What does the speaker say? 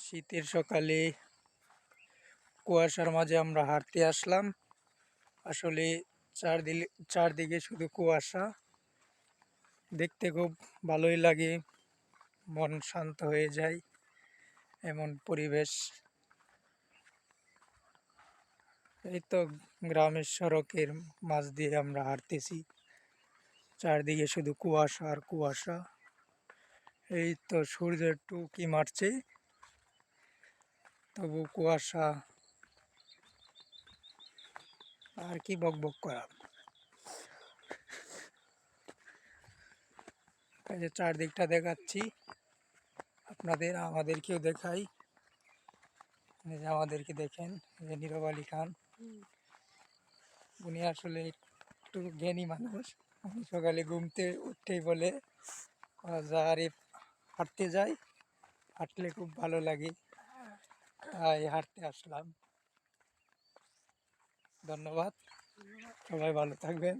শীতের সকালে কুয়াশার মাঝে আমরা হাঁটতে আসলাম। আসলে চারদিকে শুধু কুয়াশা, দেখতে খুব ভালোই লাগে, মন শান্ত হয়ে যায় এমন পরিবেশ। এই তো গ্রামের সড়কের মাঝ দিয়ে আমরা হাঁটতেছি, চারদিকে শুধু কুয়াশা আর কুয়াশা। এই তো সূর্যের টুকি মারছে, তবু কুয়াশা। আর কি বকবক করা। এই যে চারদিকটা দেখাচ্ছি আপনাদের, আমাদেরকেও দেখাই। এই যে আমাদেরকে দেখেন, এই যে নীরব আলী খান, উনি আসলে একটু জ্ঞানী মানুষ। উনি সকালে ঘুমতে উঠতেই বলে আরে হাঁটতে যাই, হাঁটলে খুব ভালো লাগে, তাই হাঁটতে আসলাম। ধন্যবাদ, সবাই ভালো থাকবেন।